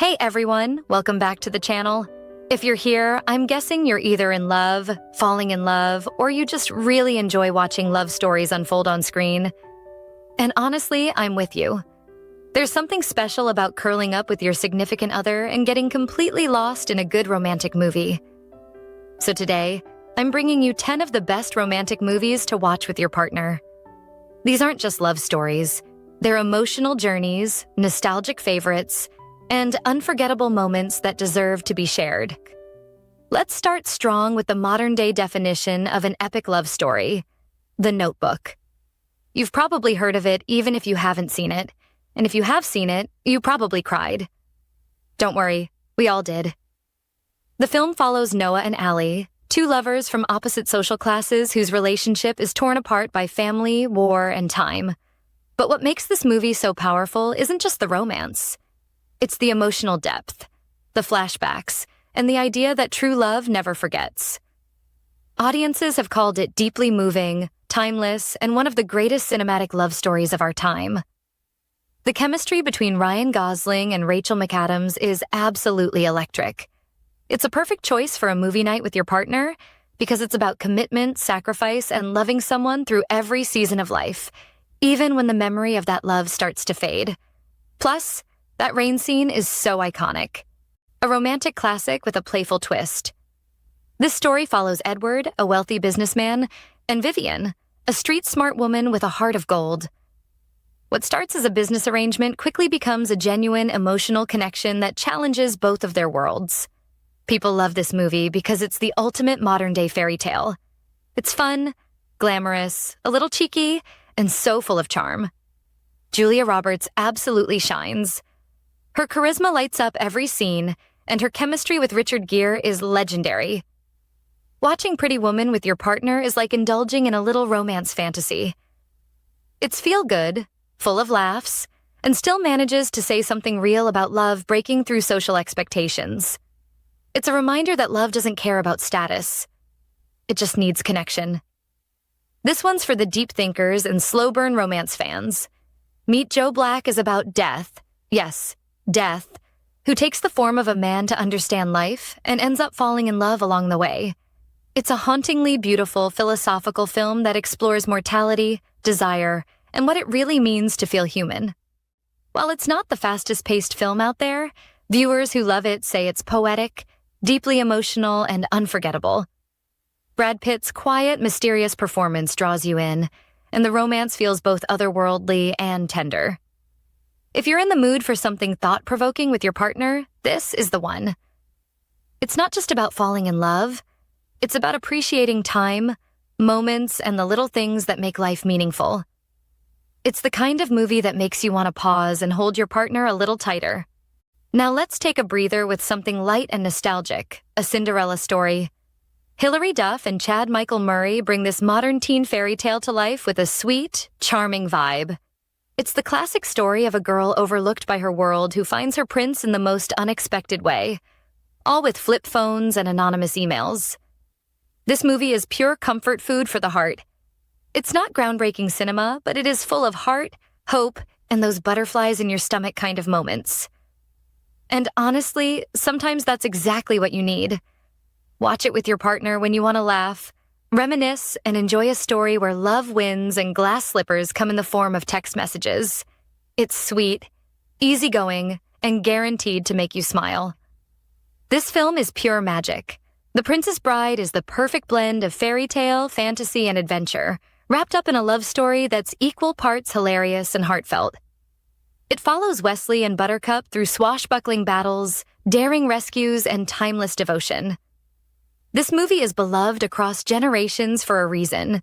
Hey everyone, welcome back to the channel. If you're here, I'm guessing you're either in love, falling in love, or you just really enjoy watching love stories unfold on screen. And honestly, I'm with you. There's something special about curling up with your significant other and getting completely lost in a good romantic movie. So today, I'm bringing you 10 of the best romantic movies to watch with your partner. These aren't just love stories. They're emotional journeys, nostalgic favorites, and unforgettable moments that deserve to be shared. Let's start strong with the modern-day definition of an epic love story, The Notebook. You've probably heard of it even if you haven't seen it, and if you have seen it, you probably cried. Don't worry, we all did. The film follows Noah and Allie, two lovers from opposite social classes whose relationship is torn apart by family, war, and time. But what makes this movie so powerful isn't just the romance. It's the emotional depth, the flashbacks, and the idea that true love never forgets. Audiences have called it deeply moving, timeless, and one of the greatest cinematic love stories of our time. The chemistry between Ryan Gosling and Rachel McAdams is absolutely electric. It's a perfect choice for a movie night with your partner because it's about commitment, sacrifice, and loving someone through every season of life, even when the memory of that love starts to fade. Plus, that rain scene is so iconic. A romantic classic with a playful twist. This story follows Edward, a wealthy businessman, and Vivian, a street-smart woman with a heart of gold. What starts as a business arrangement quickly becomes a genuine emotional connection that challenges both of their worlds. People love this movie because it's the ultimate modern-day fairy tale. It's fun, glamorous, a little cheeky, and so full of charm. Julia Roberts absolutely shines. Her charisma lights up every scene, and her chemistry with Richard Gere is legendary. Watching Pretty Woman with your partner is like indulging in a little romance fantasy. It's feel-good, full of laughs, and still manages to say something real about love breaking through social expectations. It's a reminder that love doesn't care about status. It just needs connection. This one's for the deep thinkers and slow-burn romance fans. Meet Joe Black is about death. Yes, death, who takes the form of a man to understand life and ends up falling in love along the way. It's a hauntingly beautiful philosophical film that explores mortality, desire, and what it really means to feel human. While it's not the fastest-paced film out there, viewers who love it say it's poetic, deeply emotional, and unforgettable. Brad Pitt's quiet, mysterious performance draws you in, and the romance feels both otherworldly and tender. If you're in the mood for something thought-provoking with your partner, this is the one. It's not just about falling in love. It's about appreciating time, moments, and the little things that make life meaningful. It's the kind of movie that makes you want to pause and hold your partner a little tighter. Now let's take a breather with something light and nostalgic, A Cinderella Story. Hilary Duff and Chad Michael Murray bring this modern teen fairy tale to life with a sweet, charming vibe. It's the classic story of a girl overlooked by her world who finds her prince in the most unexpected way, all with flip phones and anonymous emails. This movie is pure comfort food for the heart. It's not groundbreaking cinema, but it is full of heart, hope, and those butterflies in your stomach kind of moments. And honestly, sometimes that's exactly what you need. Watch it with your partner when you want to laugh, reminisce, and enjoy a story where love wins and glass slippers come in the form of text messages. It's sweet, easygoing, and guaranteed to make you smile. This film is pure magic. The Princess Bride is the perfect blend of fairy tale, fantasy, and adventure, wrapped up in a love story that's equal parts hilarious and heartfelt. It follows Wesley and Buttercup through swashbuckling battles, daring rescues, and timeless devotion. This movie is beloved across generations for a reason.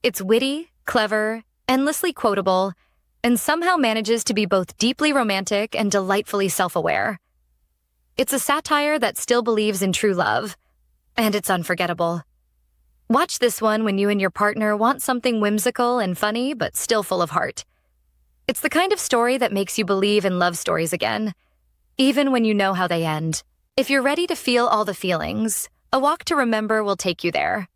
It's witty, clever, endlessly quotable, and somehow manages to be both deeply romantic and delightfully self-aware. It's a satire that still believes in true love, and it's unforgettable. Watch this one when you and your partner want something whimsical and funny, but still full of heart. It's the kind of story that makes you believe in love stories again, even when you know how they end. If you're ready to feel all the feelings, A Walk to Remember will take you there.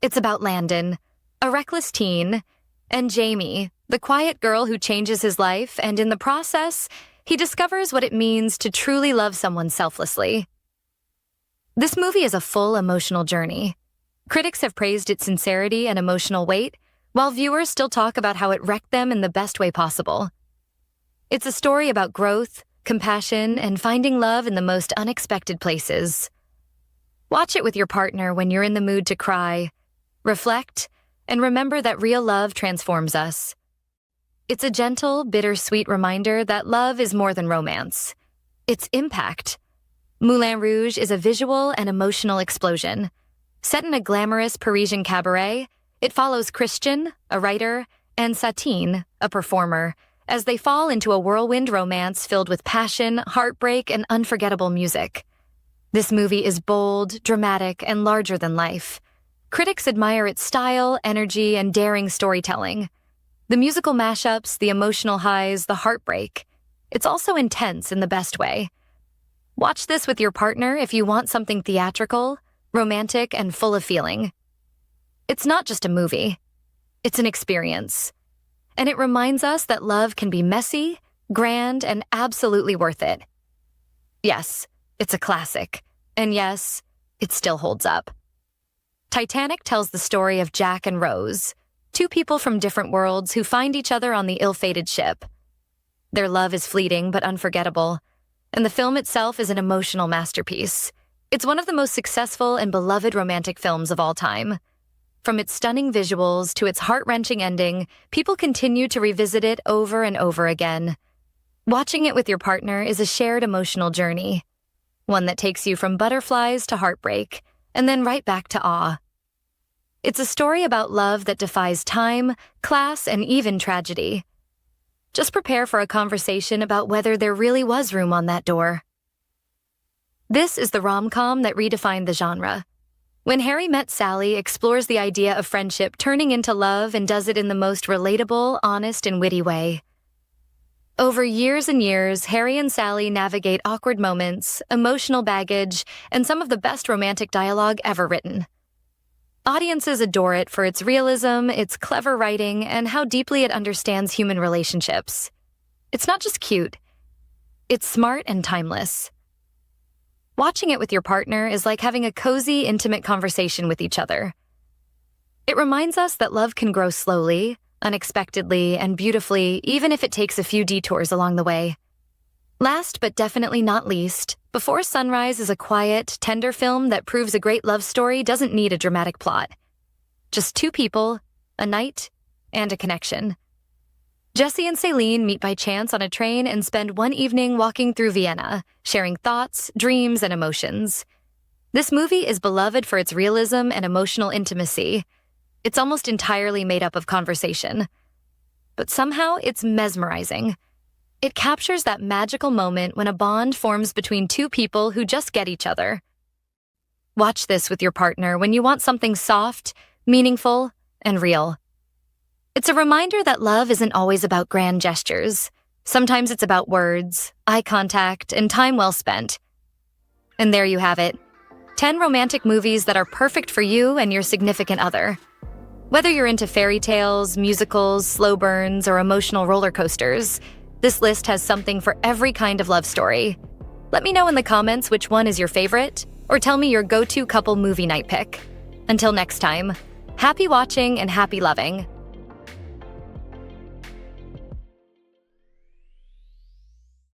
It's about Landon, a reckless teen, and Jamie, the quiet girl who changes his life, and in the process, he discovers what it means to truly love someone selflessly. This movie is a full emotional journey. Critics have praised its sincerity and emotional weight, while viewers still talk about how it wrecked them in the best way possible. It's a story about growth, compassion, and finding love in the most unexpected places. Watch it with your partner when you're in the mood to cry, reflect, and remember that real love transforms us. It's a gentle, bittersweet reminder that love is more than romance. It's impact. Moulin Rouge is a visual and emotional explosion. Set in a glamorous Parisian cabaret, it follows Christian, a writer, and Satine, a performer, as they fall into a whirlwind romance filled with passion, heartbreak, and unforgettable music. This movie is bold, dramatic, and larger than life. Critics admire its style, energy, and daring storytelling. The musical mashups, the emotional highs, the heartbreak. It's also intense in the best way. Watch this with your partner if you want something theatrical, romantic, and full of feeling. It's not just a movie. It's an experience. And it reminds us that love can be messy, grand, and absolutely worth it. Yes, it's a classic. And yes, it still holds up. Titanic tells the story of Jack and Rose, two people from different worlds who find each other on the ill-fated ship. Their love is fleeting but unforgettable, and the film itself is an emotional masterpiece. It's one of the most successful and beloved romantic films of all time. From its stunning visuals to its heart-wrenching ending, people continue to revisit it over and over again. Watching it with your partner is a shared emotional journey, one that takes you from butterflies to heartbreak, and then right back to awe. It's a story about love that defies time, class, and even tragedy. Just prepare for a conversation about whether there really was room on that door. This is the rom-com that redefined the genre. When Harry Met Sally explores the idea of friendship turning into love and does it in the most relatable, honest, and witty way. Over years and years, Harry and Sally navigate awkward moments, emotional baggage, and some of the best romantic dialogue ever written. Audiences adore it for its realism, its clever writing, and how deeply it understands human relationships. It's not just cute. It's smart and timeless. Watching it with your partner is like having a cozy, intimate conversation with each other. It reminds us that love can grow slowly, unexpectedly, and beautifully, even if it takes a few detours along the way. Last but definitely not least, Before Sunrise is a quiet, tender film that proves a great love story doesn't need a dramatic plot. Just two people, a night, and a connection. Jesse and Celine meet by chance on a train and spend one evening walking through Vienna, sharing thoughts, dreams, and emotions. This movie is beloved for its realism and emotional intimacy. It's almost entirely made up of conversation. But somehow it's mesmerizing. It captures that magical moment when a bond forms between two people who just get each other. Watch this with your partner when you want something soft, meaningful, and real. It's a reminder that love isn't always about grand gestures. Sometimes it's about words, eye contact, and time well spent. And there you have it. 10 romantic movies that are perfect for you and your significant other. Whether you're into fairy tales, musicals, slow burns, or emotional roller coasters, this list has something for every kind of love story. Let me know in the comments which one is your favorite, or tell me your go-to couple movie night pick. Until next time, happy watching and happy loving.